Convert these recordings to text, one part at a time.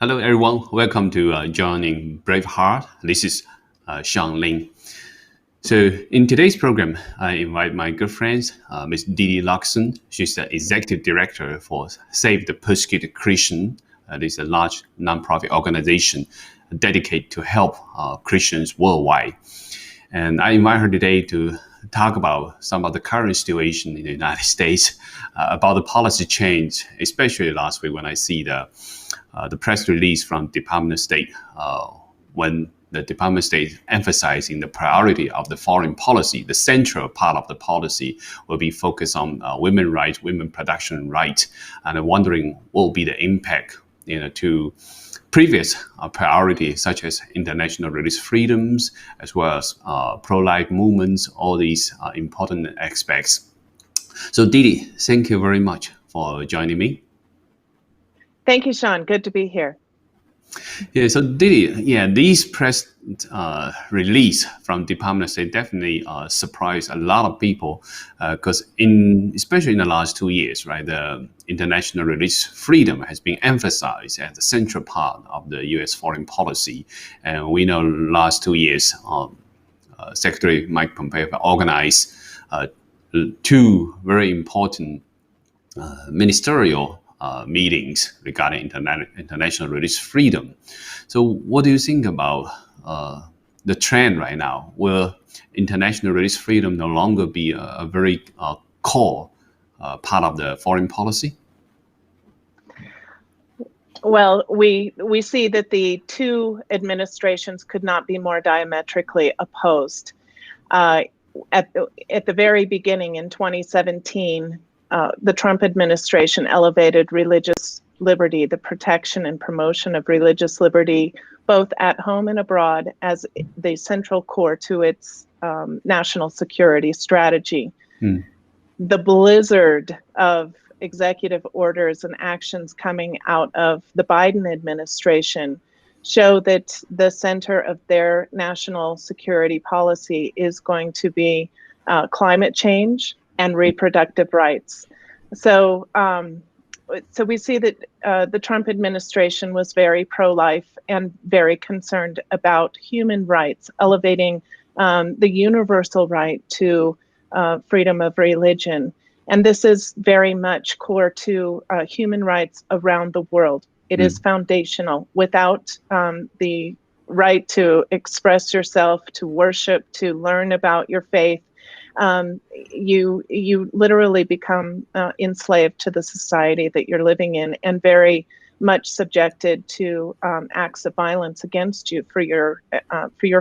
Hello, everyone. Welcome to joining BraveHeart. This is Sean Lin. So, in today's program, I invite my good friend, Ms. Didi Luxon. She's the executive director for Save the Persecuted Christian. This is a large nonprofit organization dedicated to help Christians worldwide. And I invite her today to talk about some of the current situation in the United States, about the policy change, especially last week when I see the press release from Department of State when the Department of State emphasizing the priority of the foreign policy. The central part of the policy will be focused on women's rights, women production rights, and I'm wondering what will be the impact, to previous priorities such as international religious freedoms, as well as pro-life movements, all these important aspects. So Didi, thank you very much for joining me. Thank you, Sean. Good to be here. Yeah, so Didi, these press release from Department of State definitely surprised a lot of people because especially in the last 2 years, right, the international religious freedom has been emphasized as the central part of the U.S. foreign policy. And we know last 2 years, Secretary Mike Pompeo organized two very important ministerial meetings regarding international religious freedom. So what do you think about the trend right now? Will international religious freedom no longer be a very core part of the foreign policy? Well, we see that the two administrations could not be more diametrically opposed. At the very beginning in 2017, the Trump administration elevated religious liberty, the protection and promotion of religious liberty, both at home and abroad, as the central core to its national security strategy. The blizzard of executive orders and actions coming out of the Biden administration show that the center of their national security policy is going to be climate change and reproductive rights. So we see that the Trump administration was very pro-life and very concerned about human rights, elevating the universal right to freedom of religion. And this is very much core to human rights around the world. It is foundational. Without the right to express yourself, to worship, to learn about your faith, you literally become enslaved to the society that you're living in, and very much subjected to acts of violence against you for your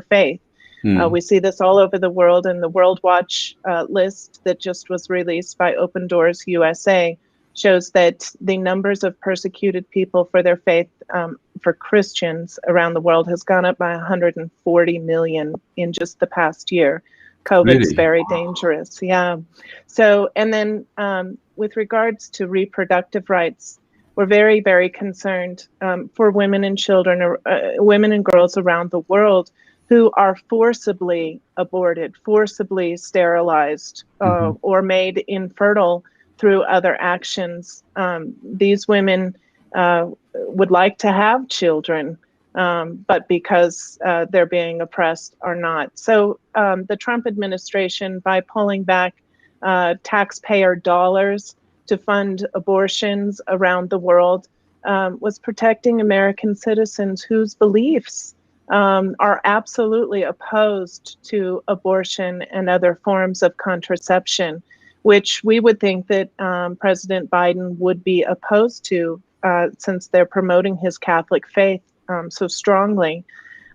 faith. We see this all over the world, and the World Watch list that just was released by Open Doors USA shows that the numbers of persecuted people for their faith, for Christians around the world, has gone up by 140 million in just the past year. COVID's very dangerous. Yeah. So, and then with regards to reproductive rights, we're very, very concerned for women and children, women and girls around the world who are forcibly aborted, forcibly sterilized, or made infertile through other actions. These women would like to have children, but because they're being oppressed, are not. So the Trump administration, by pulling back taxpayer dollars to fund abortions around the world, was protecting American citizens whose beliefs are absolutely opposed to abortion and other forms of contraception, which we would think that President Biden would be opposed to, since they're promoting his Catholic faith so strongly.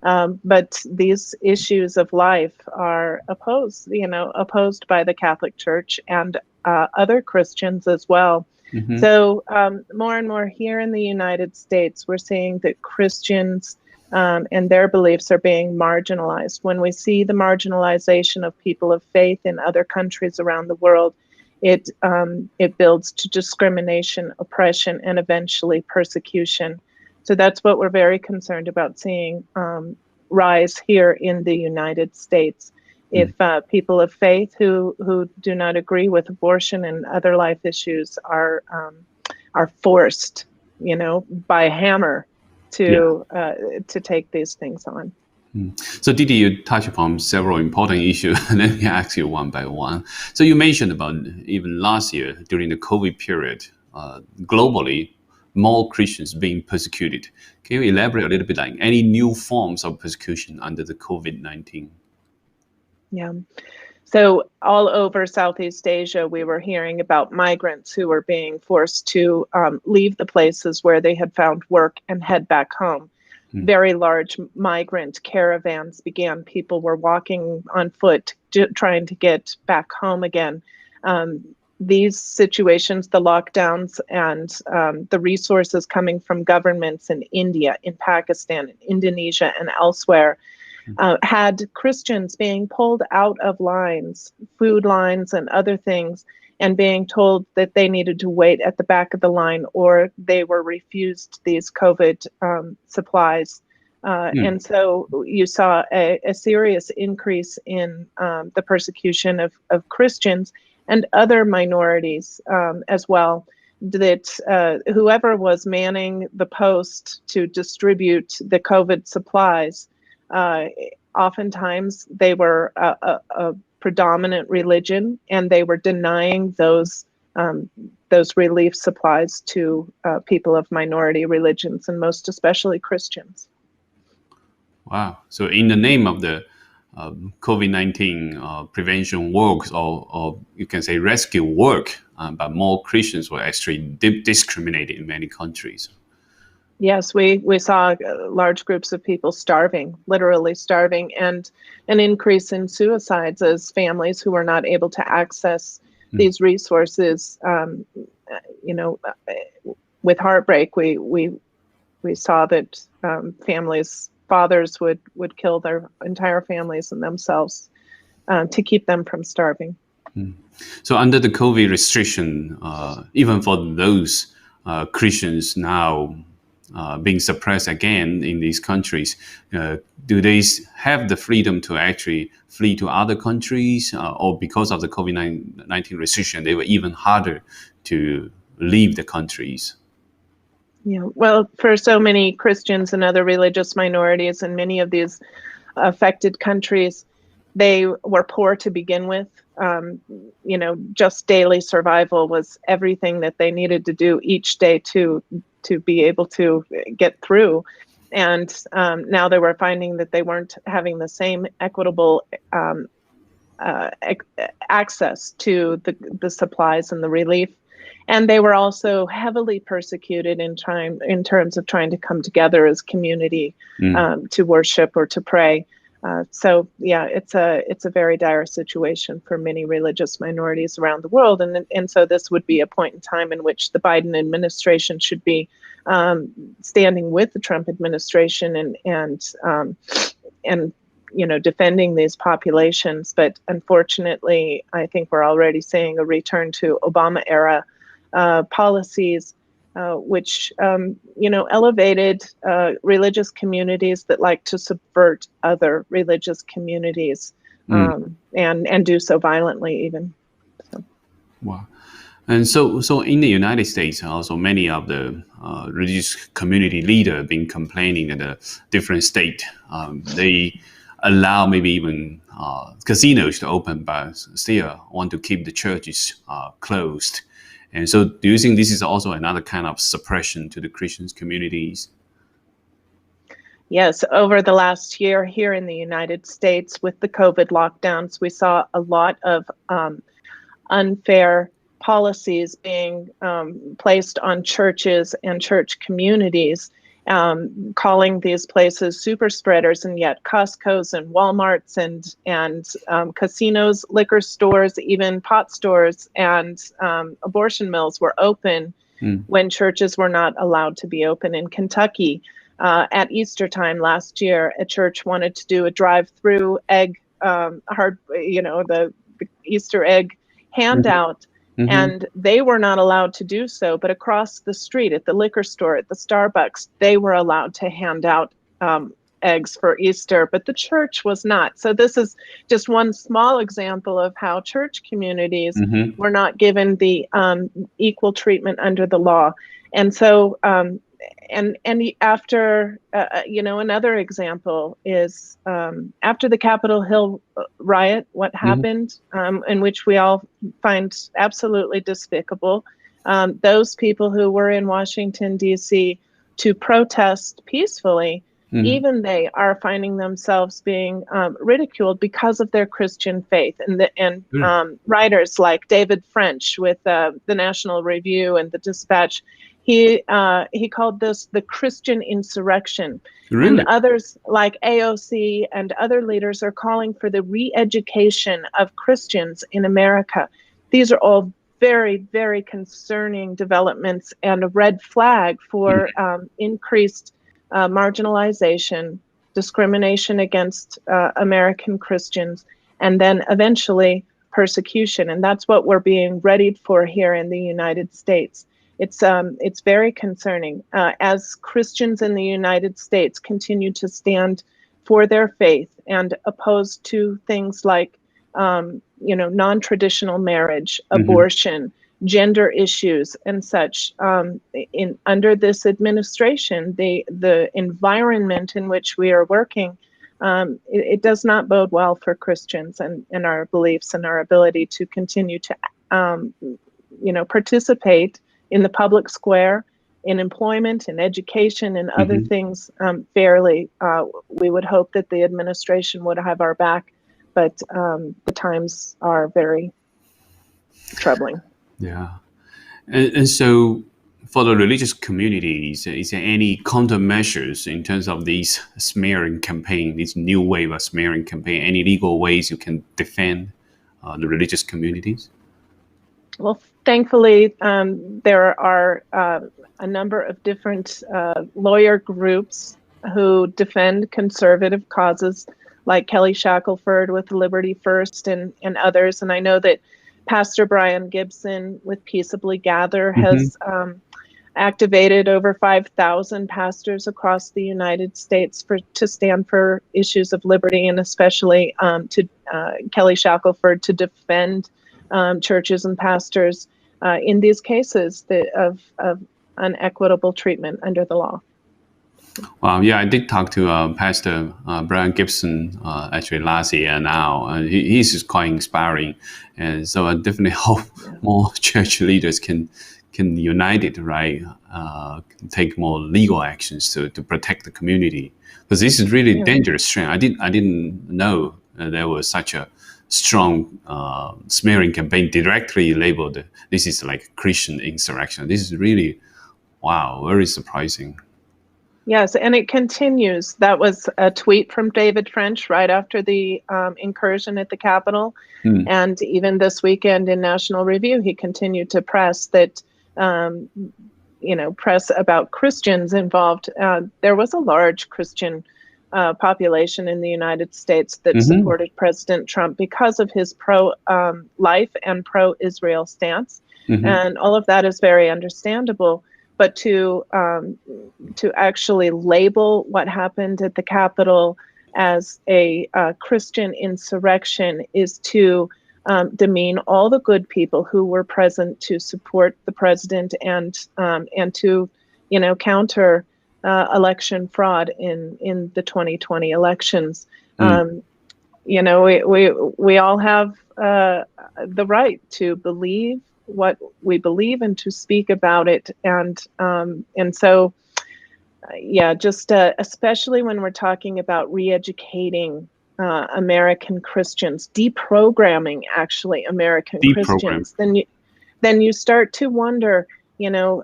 But these issues of life are opposed by the Catholic Church and other Christians as well. So more and more here in the United States, we're seeing that Christians and their beliefs are being marginalized. When we see the marginalization of people of faith in other countries around the world, it builds to discrimination, oppression, and eventually persecution. So that's what we're very concerned about seeing rise here in the United States. If people of faith who do not agree with abortion and other life issues are forced, by a hammer to take these things on. So Didi, you touch upon several important issues. Let me ask you one by one. So you mentioned about even last year during the COVID period, globally, more Christians being persecuted. Can you elaborate a little bit, like any new forms of persecution under the COVID-19? Yeah. So all over Southeast Asia, we were hearing about migrants who were being forced to leave the places where they had found work and head back home. Very large migrant caravans began. People were walking on foot, trying to get back home again. These situations, the lockdowns and the resources coming from governments in India, in Pakistan, in Indonesia, and elsewhere, had Christians being pulled out of lines, food lines and other things, and being told that they needed to wait at the back of the line or they were refused these COVID supplies. And so you saw a serious increase in the persecution of Christians and other minorities as well, that whoever was manning the post to distribute the COVID supplies, oftentimes they were a predominant religion, and they were denying those relief supplies to people of minority religions, and most especially Christians. Wow. So in the name of the COVID-19 prevention work, or you can say rescue work, but more Christians were actually discriminated in many countries. Yes, we saw large groups of people starving, literally starving, and an increase in suicides as families who were not able to access these resources. With heartbreak, we saw that families, fathers would kill their entire families and themselves to keep them from starving. So under the COVID restriction, even for those Christians now being suppressed again in these countries, do they have the freedom to actually flee to other countries, or because of the COVID-19 restriction, they were even harder to leave the countries? Yeah, well, for so many Christians and other religious minorities in many of these affected countries, they were poor to begin with. Just daily survival was everything that they needed to do each day to be able to get through. And now they were finding that they weren't having the same equitable access to the supplies and the relief. And they were also heavily persecuted in terms of trying to come together as community to worship or to pray. So yeah, it's a very dire situation for many religious minorities around the world, and so this would be a point in time in which the Biden administration should be standing with the Trump administration and defending these populations. But unfortunately, I think we're already seeing a return to Obama era policies, which elevated religious communities that like to subvert other religious communities, and do so violently even. So. Wow. And so in the United States, also many of the religious community leaders have been complaining that the different state, they allow maybe even casinos to open, but still want to keep the churches closed. And so do you think this is also another kind of suppression to the Christian communities? Yes, over the last year here in the United States with the COVID lockdowns, we saw a lot of unfair policies being placed on churches and church communities, calling these places super spreaders, and yet Costco's and Walmart's and casinos, liquor stores, even pot stores and abortion mills were open when churches were not allowed to be open. In Kentucky, at Easter time last year, a church wanted to do a drive-through egg, the Easter egg handout. And they were not allowed to do so, but across the street at the liquor store, at the Starbucks, they were allowed to hand out eggs for Easter, but the church was not. So this is just one small example of how church communities were not given the equal treatment under the law. And so after another example is after the Capitol Hill riot, what happened, in which we all find absolutely despicable. Those people who were in Washington, D.C. to protest peacefully, even they are finding themselves being ridiculed because of their Christian faith. And writers like David French with the National Review and the Dispatch, he called this the Christian insurrection. Really? And others like AOC and other leaders are calling for the re-education of Christians in America. These are all very, very concerning developments and a red flag for increased marginalization, discrimination against American Christians, and then eventually persecution. And that's what we're being readied for here in the United States. It's very concerning as Christians in the United States continue to stand for their faith and opposed to things like non-traditional marriage, abortion, gender issues, and such. Under this administration, the environment in which we are working, it does not bode well for Christians and our beliefs and our ability to continue to participate in the public square, in employment, in education, and other things fairly. We would hope that the administration would have our back, but the times are very troubling. Yeah. And so for the religious communities, is there any countermeasures in terms of these smearing campaign, this new wave of smearing campaign, any legal ways you can defend the religious communities? Well, thankfully, there are a number of different lawyer groups who defend conservative causes, like Kelly Shackelford with Liberty First and others. And I know that Pastor Brian Gibson with Peaceably Gather has activated over 5,000 pastors across the United States to stand for issues of liberty, and especially to Kelly Shackelford to defend churches and pastors in these cases of unequitable treatment under the law. Well, yeah, I did talk to Pastor Brian Gibson actually last year now. He's just quite inspiring. And so I definitely hope more church leaders can unite it, right? Take more legal actions to protect the community. Because this is really dangerous trend. I didn't know there was such a strong smearing campaign directly labeled, this is like Christian insurrection. This is really, wow, very surprising. Yes, and it continues. That was a tweet from David French right after the incursion at the Capitol. And even this weekend in National Review, he continued to press that, press about Christians involved. There was a large Christian population in the United States that supported President Trump because of his pro-life and pro-Israel stance. And all of that is very understandable. But to actually label what happened at the Capitol as a Christian insurrection is to demean all the good people who were present to support the president and to counter election fraud in the 2020 elections. We all have the right to believe what we believe and to speak about it, and so just especially when we're talking about re-educating American Christians, deprogramming actually American Christians, then you start to wonder,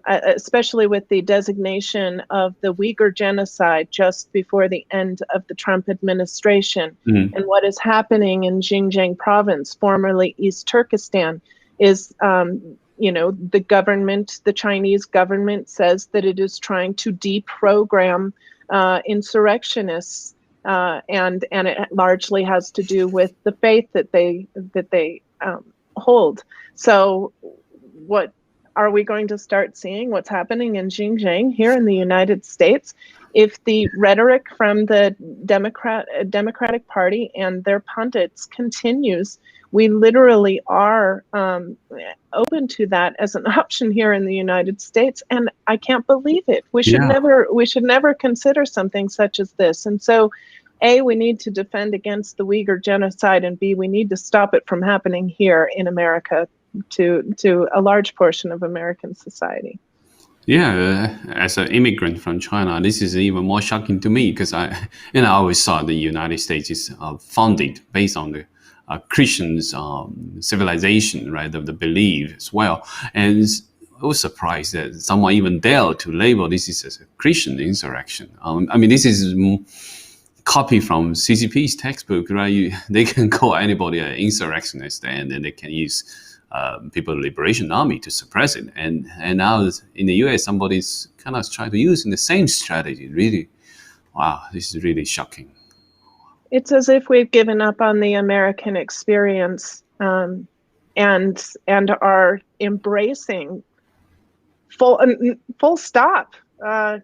especially with the designation of the Uyghur genocide just before the end of the Trump administration, and what is happening in Xinjiang province, formerly East Turkestan, is, the government, the Chinese government says that it is trying to deprogram insurrectionists, and it largely has to do with the faith that they hold. So what are we going to start seeing what's happening in Xinjiang here in the United States? If the rhetoric from the Democratic Party and their pundits continues, we literally are open to that as an option here in the United States, and I can't believe it. We should never consider something such as this. And so, A, we need to defend against the Uyghur genocide, and B, we need to stop it from happening here in America to a large portion of American society. Yeah, as an immigrant from China, this is even more shocking to me because I always thought the United States is founded based on the Christians' civilization, right, of the belief as well. And I was surprised that someone even dared to label this as a Christian insurrection. I mean, this is copy from CCP's textbook, right? They can call anybody an insurrectionist, and then they can use People Liberation Army to suppress it. And now in the US, somebody's kind of trying to use the same strategy. Really, wow, this is really shocking. It's as if we've given up on the American experience and are embracing full stop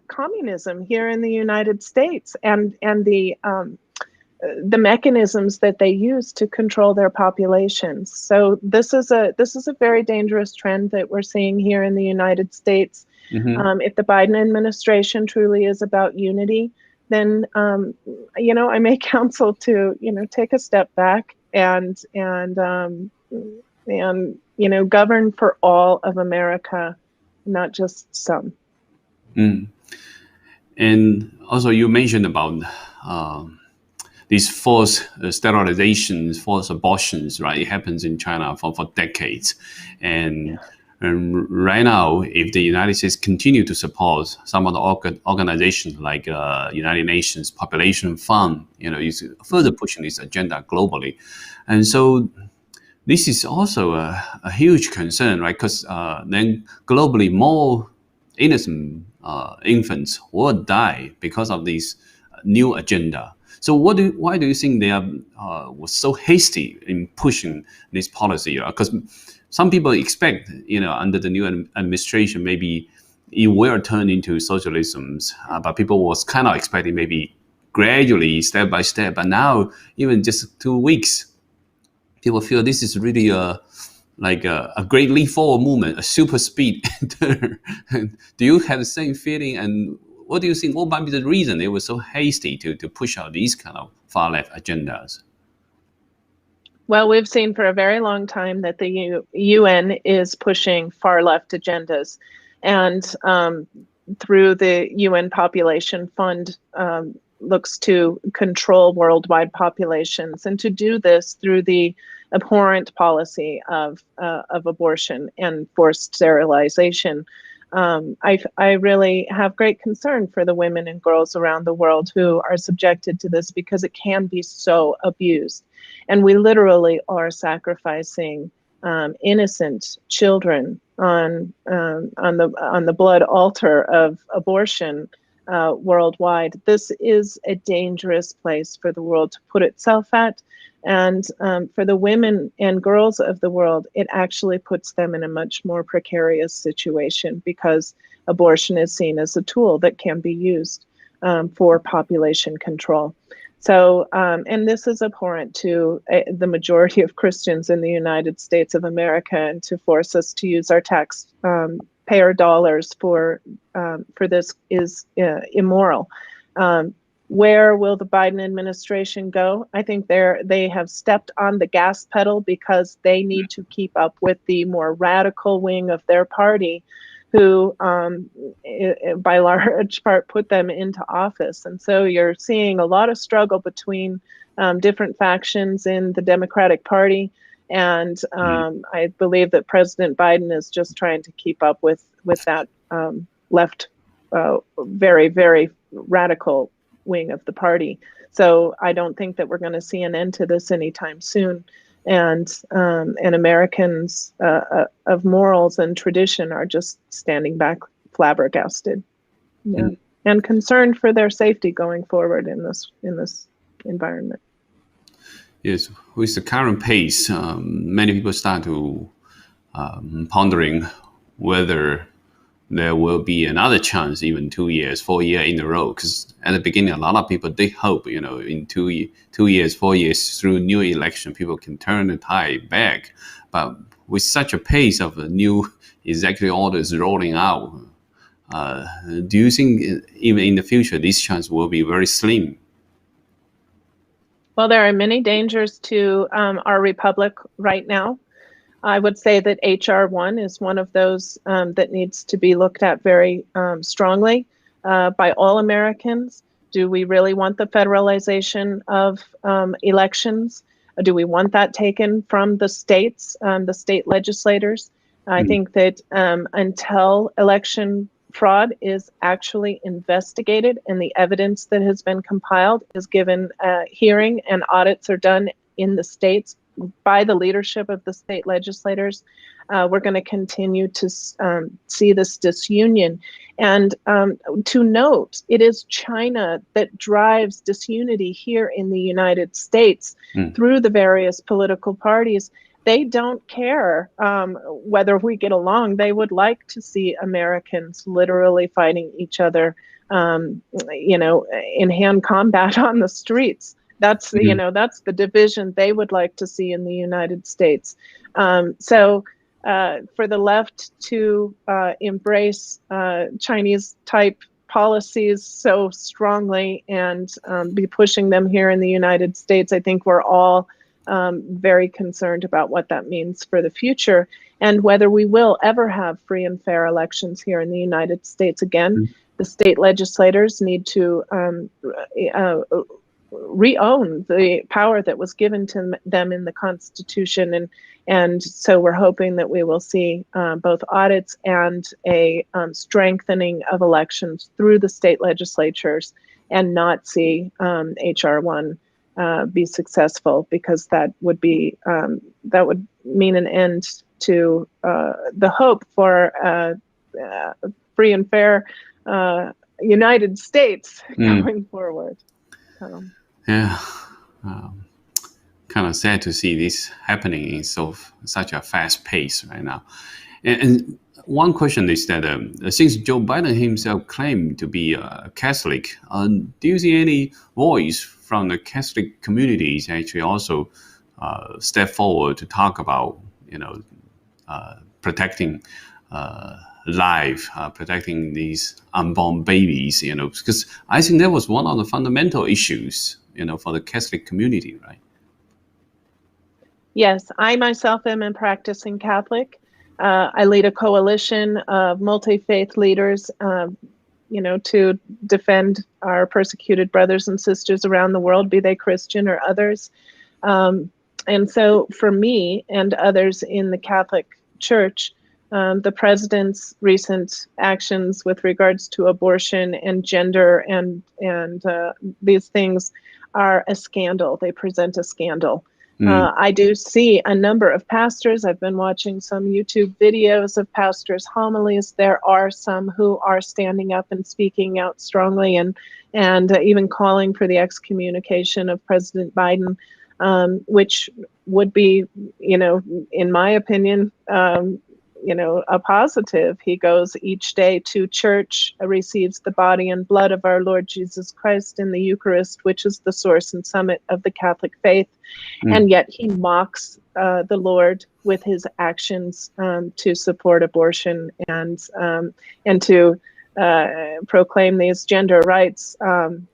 communism here in the United States and the mechanisms that they use to control their populations. So this is a very dangerous trend that we're seeing here in the United States. Mm-hmm. If the Biden administration truly is about unity, then I may counsel to take a step back and govern for all of America, not just some. Mm. And also, you mentioned about these forced sterilizations, forced abortions, right? It happens in China for decades. And right now, if the United States continue to support some of the organizations like United Nations Population Fund, is further pushing this agenda globally. And so this is also a huge concern, right? Because then globally, more innocent infants will die because of this new agenda. So why do you think they was so hasty in pushing this policy? Because some people expect, under the new administration, maybe it will turn into socialism, but people was kind of expecting maybe gradually, step by step. But now, even just 2 weeks, people feel this is really a great leap forward movement, a super speed turn. Do you have the same feeling? And what do you think? What might be the reason they were so hasty to push out these kind of far left agendas? Well, we've seen for a very long time that the UN is pushing far left agendas, and through the UN Population Fund looks to control worldwide populations, and to do this through the abhorrent policy of abortion and forced sterilization. I really have great concern for the women and girls around the world who are subjected to this, because it can be so abused. And we literally are sacrificing innocent children on the blood altar of abortion worldwide. This is a dangerous place for the world to put itself at. And for the women and girls of the world, it actually puts them in a much more precarious situation, because abortion is seen as a tool that can be used for population control. So, and this is abhorrent to the majority of Christians in the United States of America, and to force us to use our taxpayer dollars for this is immoral. Where will the Biden administration go? I think they have stepped on the gas pedal because they need to keep up with the more radical wing of their party, who by large part put them into office. And so you're seeing a lot of struggle between different factions in the Democratic Party. And I believe that President Biden is just trying to keep up with that left, very, very radical wing of the party. So I don't think that we're going to see an end to this anytime soon. And Americans of morals and tradition are just standing back flabbergasted, and concerned for their safety going forward in this environment. Yes, with the current pace, many people start to pondering whether there will be another chance, even 2 years, 4 years in a row. Because at the beginning, a lot of people did hope, in 2 years, 4 years through new election, people can turn the tide back. But with such a pace of new executive orders rolling out, do you think even in the future, this chance will be very slim? Well, there are many dangers to our republic right now. I would say that HR 1 is one of those that needs to be looked at very strongly by all Americans. Do we really want the federalization of elections? Do we want that taken from the states, the state legislators? I think that until election fraud is actually investigated and the evidence that has been compiled is given a hearing and audits are done in the states by the leadership of the state legislators, we're going to continue to see this disunion. And to note, it is China that drives disunity here in the United States through the various political parties. They don't care whether we get along. They would like to see Americans literally fighting each other, in hand combat on the streets. That's that's the division they would like to see in the United States. So for the left to embrace Chinese type policies so strongly and be pushing them here in the United States, I think we're all very concerned about what that means for the future and whether we will ever have free and fair elections here in the United States again. The state legislators need to re-own the power that was given to them in the Constitution, and so we're hoping that we will see both audits and a strengthening of elections through the state legislatures, and not see HR 1 be successful, because that would mean an end to the hope for free and fair United States going forward. Yeah, kind of sad to see this happening in such a fast pace right now. And one question is that since Joe Biden himself claimed to be a Catholic, do you see any voice from the Catholic communities actually also step forward to talk about, protecting life, protecting these unborn babies, because I think that was one of the fundamental issues, for the Catholic community, right? Yes, I myself am a practicing Catholic. I lead a coalition of multi-faith leaders, to defend our persecuted brothers and sisters around the world, be they Christian or others. And so for me and others in the Catholic Church, the president's recent actions with regards to abortion and gender and these things are a scandal. They present a scandal. I do see a number of pastors. I've been watching some YouTube videos of pastors' homilies. There are some who are standing up and speaking out strongly and even calling for the excommunication of President Biden, which would be, in my opinion, a positive. He goes each day to church, receives the body and blood of our Lord Jesus Christ in the Eucharist, which is the source and summit of the Catholic faith. And yet he mocks the Lord with his actions to support abortion and to proclaim these gender rights. And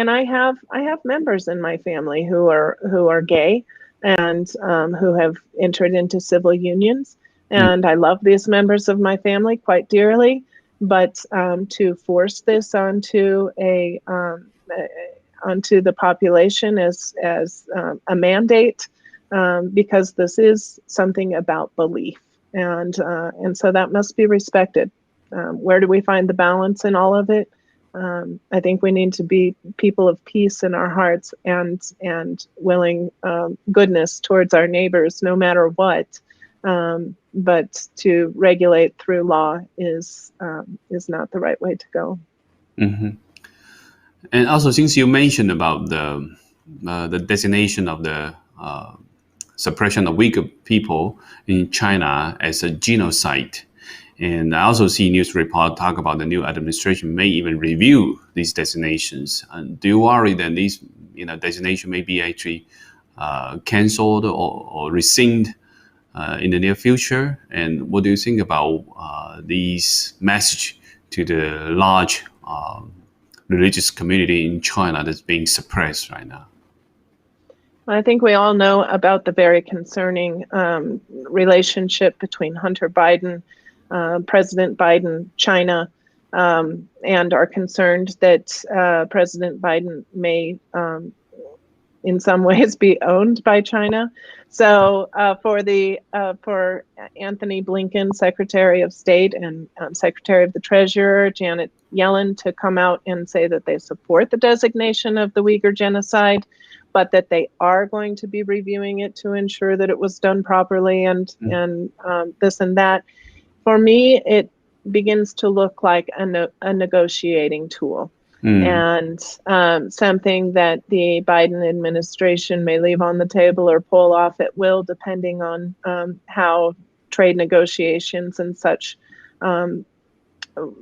I have members in my family who are gay and who have entered into civil unions. And I love these members of my family quite dearly, but to force this onto onto the population as a mandate, because this is something about belief, and so that must be respected. Where do we find the balance in all of it? I think we need to be people of peace in our hearts and willing goodness towards our neighbors, no matter what. But to regulate through law is not the right way to go. And also, since you mentioned about the designation of the suppression of Uyghur people in China as a genocide, And I also see news report talk about the new administration may even review these designations. And do you worry that these designation may be actually canceled or rescinded in the near future? And what do you think about these message to the large religious community in China that's being suppressed right now? I think we all know about the very concerning relationship between Hunter Biden, President Biden, China, and are concerned that President Biden may in some ways be owned by China. So for Anthony Blinken, Secretary of State, and Secretary of the Treasurer, Janet Yellen, to come out and say that they support the designation of the Uyghur genocide, but that they are going to be reviewing it to ensure that it was done properly and this and that. For me, it begins to look like a negotiating tool. And something that the Biden administration may leave on the table or pull off at will, depending on how trade negotiations and such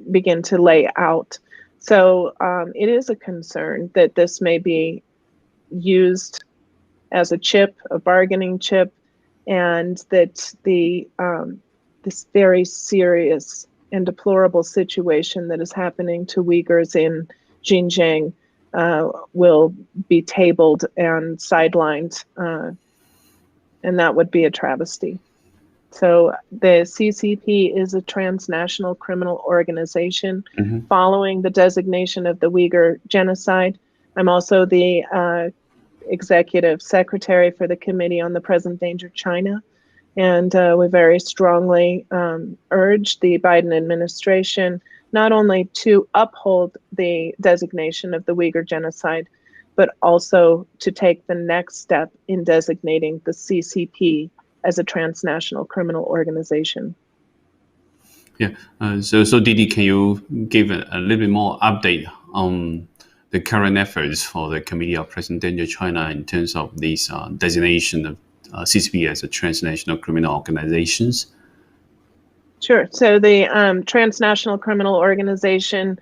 begin to lay out. So it is a concern that this may be used as a chip, a bargaining chip, and that this very serious and deplorable situation that is happening to Uyghurs in Xinjiang will be tabled and sidelined, and that would be a travesty. So the CCP is a transnational criminal organization following the designation of the Uyghur genocide. I'm also the executive secretary for the Committee on the Present Danger China. And we very strongly urge the Biden administration not only to uphold the designation of the Uyghur genocide, but also to take the next step in designating the CCP as a transnational criminal organization. Yeah. So Didi, can you give a little bit more update on the current efforts for the Committee of Present Danger China in terms of this designation of CCP as a transnational criminal organizations? Sure. So the transnational criminal organization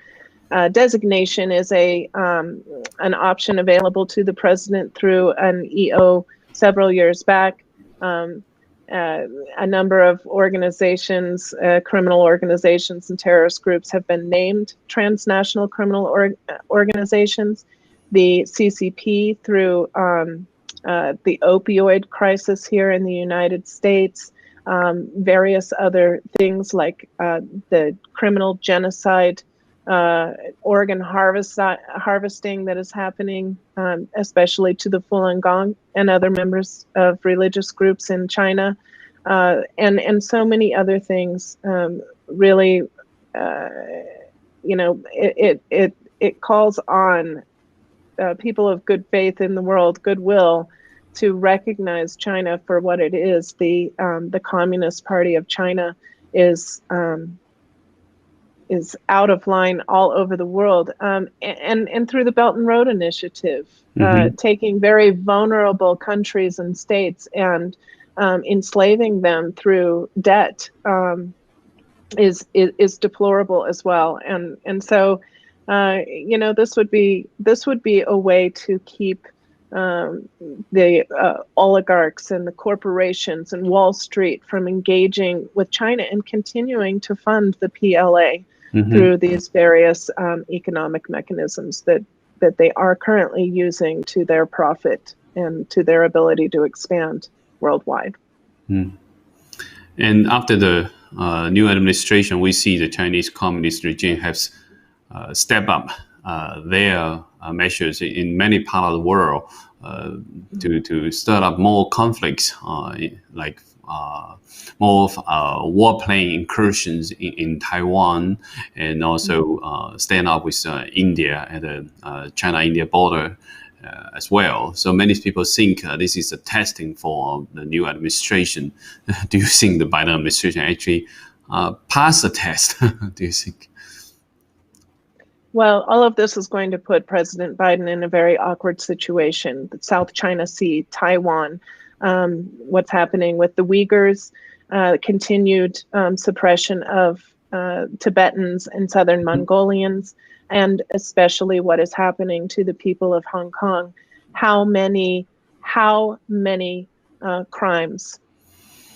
designation is an option available to the president through an EO several years back. A number of organizations, criminal organizations and terrorist groups have been named transnational criminal organizations. The CCP, through the opioid crisis here in the United States, various other things like the criminal genocide, organ harvesting that is happening, especially to the Falun Gong and other members of religious groups in China, and so many other things. Really, it calls on people of good faith in the world, goodwill, to recognize China for what it is. The Communist Party of China is out of line all over the world, and through the Belt and Road Initiative, taking very vulnerable countries and states and enslaving them through debt is deplorable as well. And so this would be a way to keep the oligarchs and the corporations and Wall Street from engaging with China and continuing to fund the PLA through these various economic mechanisms that they are currently using to their profit and to their ability to expand worldwide. And after the new administration, we see the Chinese Communist regime has stepped up their measures in many parts of the world to stir up more conflicts, like more warplane incursions in Taiwan, and also stand up with India at the China-India border as well. So many people think this is a testing for the new administration. Do you think the Biden administration actually passed the test? Do you think? Well, all of this is going to put President Biden in a very awkward situation. The South China Sea, Taiwan, what's happening with the Uyghurs. continued suppression of Tibetans and Southern Mongolians, and especially what is happening to the people of Hong Kong. How many crimes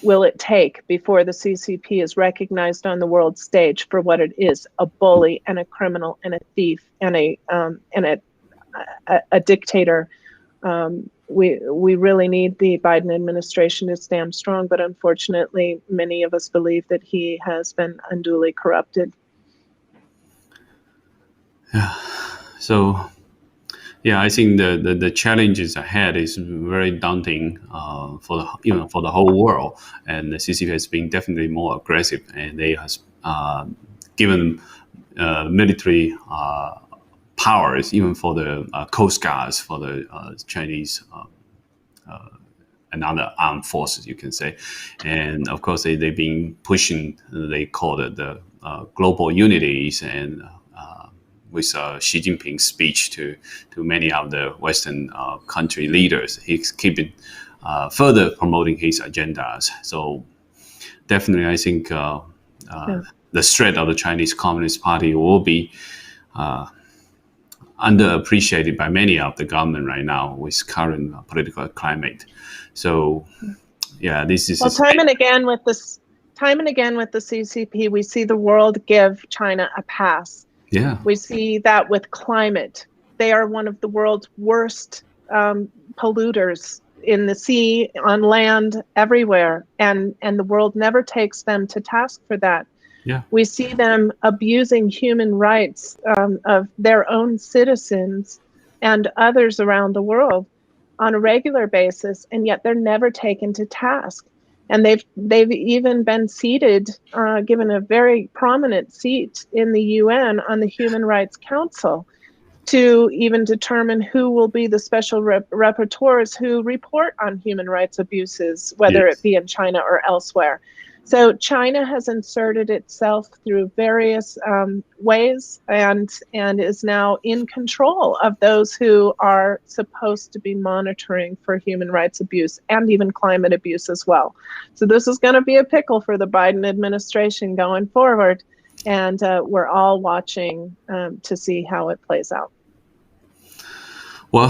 will it take before the CCP is recognized on the world stage for what it is, a bully and a criminal and a thief and a dictator? We really need the Biden administration to stand strong, but unfortunately, many of us believe that he has been unduly corrupted. Yeah. So, yeah, I think the challenges ahead is very daunting for the whole world, and the CCP has been definitely more aggressive, and they has given military powers even for the coast guards, for the Chinese and other armed forces, you can say. And of course, they've been pushing, they call it the global unities, and with Xi Jinping's speech to many of the Western country leaders, he's keeping further promoting his agendas. So definitely, I think the threat of the Chinese Communist Party will be underappreciated by many of the government right now with current political climate. So, yeah, this is time and again with the CCP, we see the world give China a pass. Yeah, we see that with climate. They are one of the world's worst polluters in the sea, on land, everywhere, and the world never takes them to task for that. Yeah. We see them abusing human rights of their own citizens and others around the world on a regular basis, and yet they're never taken to task. And they've even been seated, given a very prominent seat in the UN on the Human Rights Council, to even determine who will be the special rapporteurs who report on human rights abuses, whether it be in China or elsewhere. So China has inserted itself through various ways and is now in control of those who are supposed to be monitoring for human rights abuse and even climate abuse as well. So this is going to be a pickle for the Biden administration going forward, and we're all watching to see how it plays out. Well,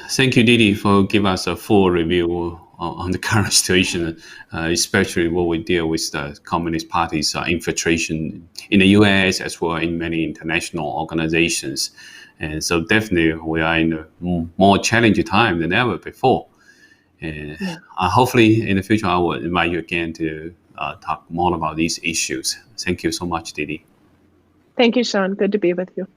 thank you, Didi, for giving us a full review on the current situation, especially what we deal with the Communist Party's infiltration in the US as well in many international organizations. And so definitely we are in a more challenging time than ever before. And hopefully in the future, I will invite you again to talk more about these issues. Thank you so much, Didi. Thank you, Sean. Good to be with you.